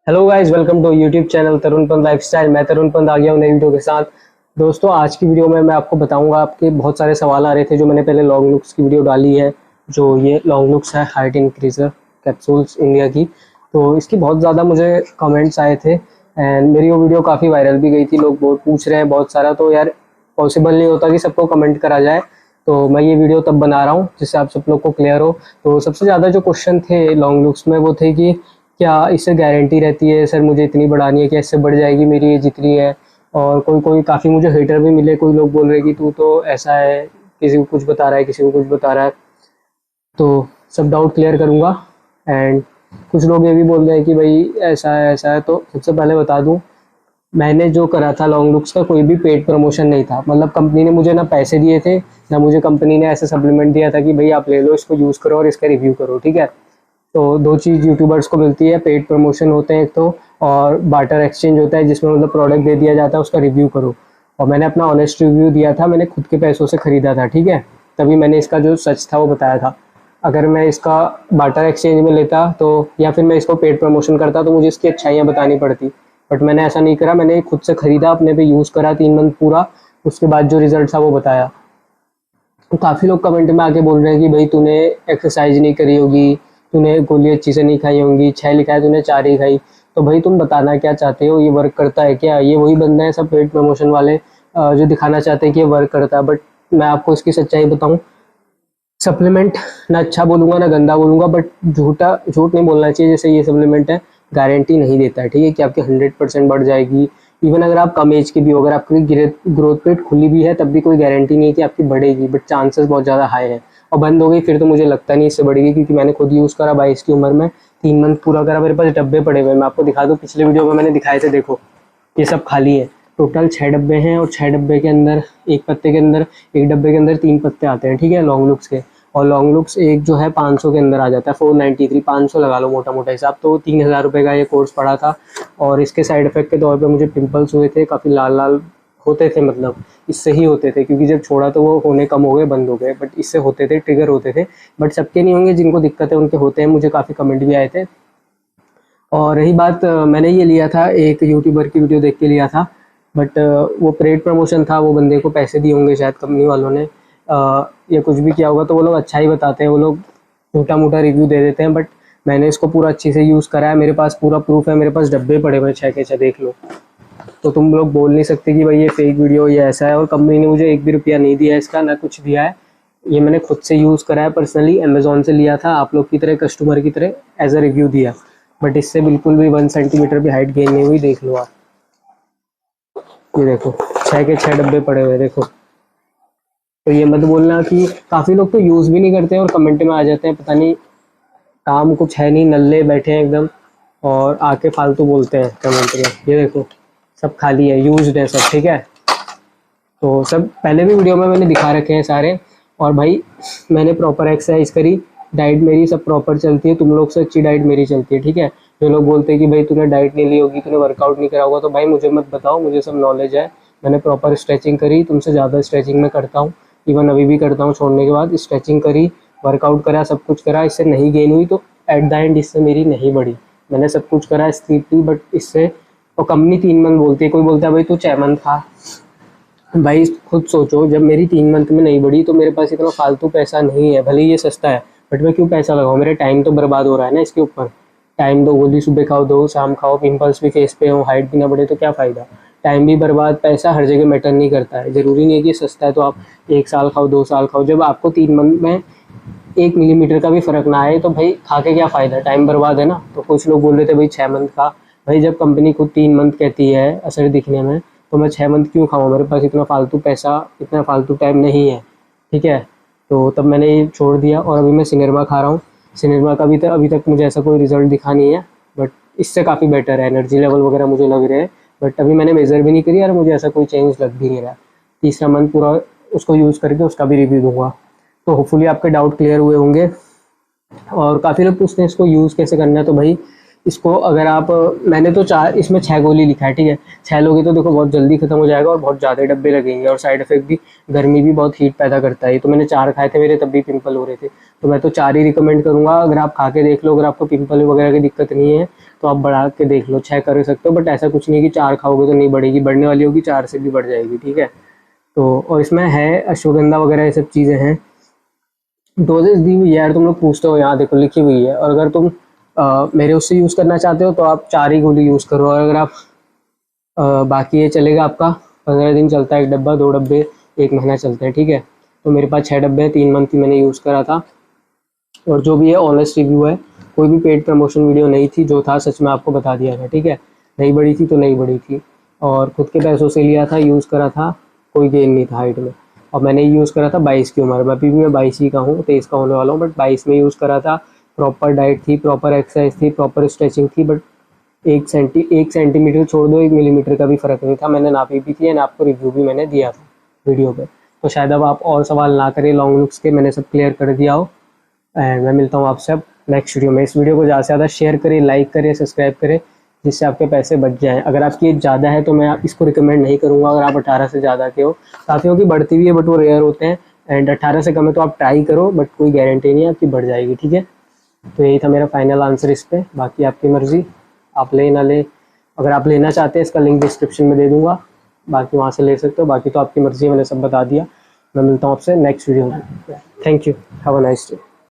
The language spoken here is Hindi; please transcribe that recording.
Hello guys, welcome to YouTube channel Tarun Pant lifestyle. मैं तरुण पंत आ गया हूँ नई वीडियो के साथ। दोस्तों, आज की वीडियो में मैं आपको बताऊंगा, आपके बहुत सारे सवाल आ रहे थे जो मैंने पहले लॉन्ग लुक्स की वीडियो डाली है। जो ये लॉन्ग लुक्स है हाइट इंक्रीजर कैप्सूल्स इंडिया की, तो इसकी बहुत ज़्यादा मुझे कमेंट्स आए थे एंड मेरी वो वीडियो काफ़ी वायरल भी गई थी। लोग बहुत पूछ रहे हैं बहुत सारा, तो यार पॉसिबल नहीं होता कि सबको कमेंट करा जाए, तो मैं ये वीडियो तब बना रहा हूँ जिससे आप सब लोग को क्लियर हो। तो सबसे ज़्यादा जो क्वेश्चन थे लॉन्ग लुक्स में वो थे कि क्या इससे गारंटी रहती है सर, मुझे इतनी बढ़ानी है, क्या इससे बढ़ जाएगी मेरी एज जितनी है। और कोई कोई काफ़ी मुझे हेटर भी मिले, कोई लोग बोल रहे कि तू तो ऐसा है, किसी को कुछ बता रहा है, किसी को कुछ बता रहा है। तो सब डाउट क्लियर करूँगा। एंड कुछ लोग ये भी बोल रहे हैं कि भाई ऐसा है ऐसा है। तो सबसे पहले बता दूँ, मैंने जो करा था लॉन्ग लुक्स का कोई भी पेड प्रमोशन नहीं था। मतलब कंपनी ने मुझे ना पैसे दिए थे, ना मुझे कंपनी ने ऐसे सप्लीमेंट दिया था कि भाई आप ले लो इसको यूज़ करो और इसका रिव्यू करो, ठीक है। तो दो चीज़ यूट्यूबर्स को मिलती है, पेड प्रमोशन होते हैं एक तो, और बार्टर एक्सचेंज होता है जिसमें मतलब प्रोडक्ट दे दिया जाता है, उसका रिव्यू करो। और मैंने अपना ऑनेस्ट रिव्यू दिया था, मैंने खुद के पैसों से ख़रीदा था, ठीक है। तभी मैंने इसका जो सच था वो बताया था। अगर मैं इसका बार्टर एक्सचेंज में लेता तो, या फिर मैं इसको पेड प्रमोशन करता, तो मुझे इसकी अच्छाइयाँ बतानी पड़ती। बट मैंने ऐसा नहीं करा, मैंने खुद से ख़रीदा, अपने पे यूज़ करा 3 मंथ पूरा, उसके बाद जो रिजल्ट था वो बताया। तो काफ़ी लोग कमेंट में आके बोल रहे हैं कि भाई तूने एक्सरसाइज नहीं करी होगी, तूने गोली अच्छी से नहीं खाई होंगी, 6 लिखा है तूने 4 ही खाई। तो भाई तुम बताना क्या चाहते हो, ये वर्क करता है क्या? ये वही बंदा है सब पेड प्रमोशन वाले, जो दिखाना चाहते हैं कि ये वर्क करता है। बट मैं आपको इसकी सच्चाई बताऊं, सप्लीमेंट ना अच्छा बोलूँगा ना गंदा बोलूँगा, बट झूठ नहीं बोलना चाहिए। जैसे ये सप्लीमेंट है, गारंटी नहीं देता है, ठीक है, कि आपकी 100% बढ़ जाएगी। इवन अगर आप कम एज के भी हो, अगर आपकी ग्रोथ प्लेट खुली भी है तब भी कोई गारंटी नहीं है कि आपकी बढ़ेगी, बट चांसेस बहुत ज़्यादा हाई है। और बंद हो गई फिर तो मुझे लगता नहीं इससे बढ़ेगी, क्योंकि मैंने खुद यूज़ करा 22 की उम्र में, 3 मंथ पूरा करा, मेरे पास डब्बे पड़े हुए हैं। मैं आपको दिखा दूँ, पिछले वीडियो में मैंने दिखाए थे, देखो ये सब खाली है। टोटल 6 डब्बे हैं और 6 डब्बे के अंदर एक पत्ते के अंदर, एक डब्बे के अंदर 3 पत्ते आते हैं, ठीक है, लॉन्ग लुक्स के। और लॉन्ग लुक्स एक जो है 500 के अंदर आ जाता है, 493, 500 लगा लो मोटा मोटा हिसाब। तो 3000 रुपये का ये कोर्स पड़ा था। और इसके साइड इफेक्ट के तौर पे मुझे पिंपल्स हुए थे, काफ़ी लाल लाल होते थे, मतलब इससे ही होते थे, क्योंकि जब छोड़ा तो वो होने कम हो गए, बंद हो गए, बट इससे होते थे, ट्रिगर होते थे। बट सबके नहीं होंगे, जिनको दिक्कत है उनके होते हैं, मुझे काफ़ी कमेंट भी आए थे। और रही बात, मैंने ये लिया था एक यूट्यूबर की वीडियो देख के लिया था, बट वो पेड प्रमोशन था, वो बंदे को पैसे दिए होंगे शायद कंपनी वालों ने, या कुछ भी किया होगा, तो वो लोग अच्छा ही बताते हैं, वो लोग छोटा मोटा रिव्यू दे देते हैं। बट मैंने इसको पूरा अच्छे से यूज़ करा है, मेरे पास पूरा प्रूफ है, मेरे पास डब्बे पड़े हुए 6 के 6, देख लो। तो तुम लोग बोल नहीं सकते कि भाई ये फेक वीडियो ये ऐसा है। और कंपनी ने मुझे एक भी रुपया नहीं दिया इसका, ना कुछ दिया है। ये मैंने खुद से यूज़ करा है, पर्सनली अमेज़न से लिया था, आप लोग की तरह कस्टमर की तरह एज अ रिव्यू दिया। बट इससे बिल्कुल भी 1 सेंटीमीटर भी हाइट गेन नहीं हुई, देख लो आप। ये देखो 6 के 6 डब्बे पड़े हुए, देखो। तो ये मत बोलना कि काफ़ी लोग तो यूज़ भी नहीं करते हैं और कमेंट में आ जाते हैं, पता नहीं काम कुछ है नहीं, नल्ले बैठे हैं एकदम, और आके फालतू बोलते हैं कमेंट में। ये देखो सब खाली है, यूज्ड है सब, ठीक है। तो सब पहले भी वीडियो में मैंने दिखा रखे हैं सारे। और भाई मैंने प्रॉपर एक्सरसाइज करी, डाइट मेरी सब प्रॉपर चलती है, तुम लोग से अच्छी डाइट मेरी चलती है, ठीक है। जो लोग बोलते हैं कि भाई तूने डाइट नहीं ली होगी, तूने वर्कआउट नहीं करा होगा, तो भाई मुझे मत बताओ, मुझे सब नॉलेज है। मैंने प्रॉपर स्ट्रेचिंग करी, तुमसे ज़्यादा स्ट्रेचिंग मैं करता हूँ, इवन अभी भी करता हूँ छोड़ने के बाद। स्ट्रेचिंग करी, वर्कआउट करा, सब कुछ करा, इससे नहीं गेन हुई, तो एट द एंड इससे मेरी नहीं बढ़ी। मैंने सब कुछ करा स्ट्रिक्टली, बट इससे, और कंपनी 3 मंथ बोलती है, कोई बोलता है भाई तू 6 मंथ खा। भाई खुद सोचो, जब मेरी 3 मंथ में नहीं बढ़ी तो मेरे पास इतना फालतू पैसा नहीं है, भले ही ये सस्ता है, बट मैं क्यों पैसा लगाऊं? मेरा टाइम तो बर्बाद हो रहा है ना इसके ऊपर। टाइम दो, गोली सुबह खाओ, दो शाम खाओ, पिंपल्स भी फेस पे हो, हाइट भी ना बढ़े, तो क्या फ़ायदा? टाइम भी बर्बाद, पैसा हर जगह मैटर नहीं करता है। ज़रूरी नहीं है कि सस्ता है तो आप 1 साल खाओ, 2 साल खाओ। जब आपको 3 मंथ में 1 मिलीमीटर का भी फ़र्क ना आए तो भाई खा के क्या फ़ायदा? टाइम बर्बाद है ना। तो कुछ लोग बोल रहे थे भाई 6 मंथ का। भाई जब कंपनी खुद 3 मंथ कहती है असर दिखने में, तो मैं 6 मंथ क्यों खाऊँ? मेरे पास इतना फालतू पैसा, इतना फालतू टाइम नहीं है, ठीक है। तो तब मैंने ये छोड़ दिया, और अभी मैं सिनेरमा खा रहा हूँ। सिनेरमा का भी तो अभी तक मुझे ऐसा कोई रिजल्ट दिखा नहीं है, बट इससे काफ़ी बेटर है, एनर्जी लेवल वगैरह मुझे लग रहे हैं। बट अभी मैंने मेज़र भी नहीं करी और मुझे ऐसा कोई चेंज लग भी नहीं रहा। तीसरा मंथ पूरा उसको यूज़ करके उसका भी रिव्यू दूंगा। तो होपफुली आपके डाउट क्लियर हुए होंगे। और काफ़ी लोग पूछते हैं इसको यूज़ कैसे करना है, तो भाई इसको अगर आप, मैंने तो 4, इसमें 6 गोली लिखा है, ठीक है। 6 लोगे तो देखो बहुत जल्दी खत्म हो जाएगा और बहुत ज़्यादा डब्बे लगेंगे, और साइड इफेक्ट भी, गर्मी भी बहुत हीट पैदा करता है। तो मैंने 4 खाए थे, मेरे तब भी पिंपल हो रहे थे, तो मैं तो 4 ही रिकमेंड करूँगा। अगर आप खा के देख लो, अगर आपको पिंपल वगैरह की दिक्कत नहीं है तो आप बढ़ा के देख लो, 6 कर सकते हो। बट ऐसा कुछ नहीं कि 4 खाओगे तो नहीं बढ़ेगी, बढ़ने वाली होगी, 4 से भी बढ़ जाएगी, ठीक है। तो और इसमें है अश्वगंधा वगैरह, ये सब चीज़ें हैं। डोजेज दी हुई है यार, तुम लोग पूछते हो, यहाँ देखो लिखी हुई है। और अगर तुम मेरे उससे यूज़ करना चाहते हो तो आप 4 ही गोली यूज़ करो। और अगर आप बाकी ये चलेगा आपका 15 दिन चलता है, 1 डब्बा, 2 डब्बे 1 महीना चलते हैं, ठीक है। तो मेरे पास 6 डब्बे हैं, 3 मंथ की मैंने यूज़ करा था। और जो भी है ऑनेस्ट रिव्यू है, कोई भी पेड प्रमोशन वीडियो नहीं थी, जो था सच में आपको बता दिया था, ठीक है। नहीं बढ़ी थी तो नहीं बढ़ी थी, और खुद के पैसों से लिया था, यूज़ करा था, कोई गेन नहीं था हाइट में। और मैंने यूज़ करा था 22 की उम्र में, अभी भी मैं 22 ही का हूँ, 23 का होने वाला हूँ, बट 22 में यूज़ करा था। प्रॉपर डाइट थी, प्रॉपर एक्सरसाइज थी, प्रॉपर स्ट्रेचिंग थी, बट 1 सेंटीमीटर छोड़ दो, 1 मिलीमीटर का भी फ़र्क नहीं था। मैंने नापी भी थी एंड आपको रिव्यू भी मैंने दिया था वीडियो पे। तो शायद अब आप और सवाल ना करें लॉन्ग लुक्स के, मैंने सब क्लियर कर दिया हो। एंड मैं मिलता हूँ आपसे अब नेक्स्ट वीडियो में। इस वीडियो को ज़्यादा से ज़्यादा शेयर करें, लाइक करें, सब्सक्राइब करें, जिससे आपके पैसे बच जाएँ। अगर आपकी एज ज़्यादा है तो मैं इसको रिकमेंड नहीं करूँगा। अगर आप 18 से ज़्यादा के हो, काफ़ियों की बढ़ती भी है बट वो रेयर होते हैं। एंड 18 से कम है तो आप ट्राई करो, बट कोई गारंटी नहीं है आपकी बढ़ जाएगी, ठीक है। तो यही था मेरा फाइनल आंसर इस पर, बाकी आपकी मर्ज़ी, आप ले ना ले। अगर आप लेना चाहते हैं इसका लिंक डिस्क्रिप्शन में दे दूँगा, बाकी वहाँ से ले सकते हो, बाकी तो आपकी मर्ज़ी है, मैंने सब बता दिया। मैं मिलता हूँ आपसे नेक्स्ट वीडियो में। Thank you, have a nice day.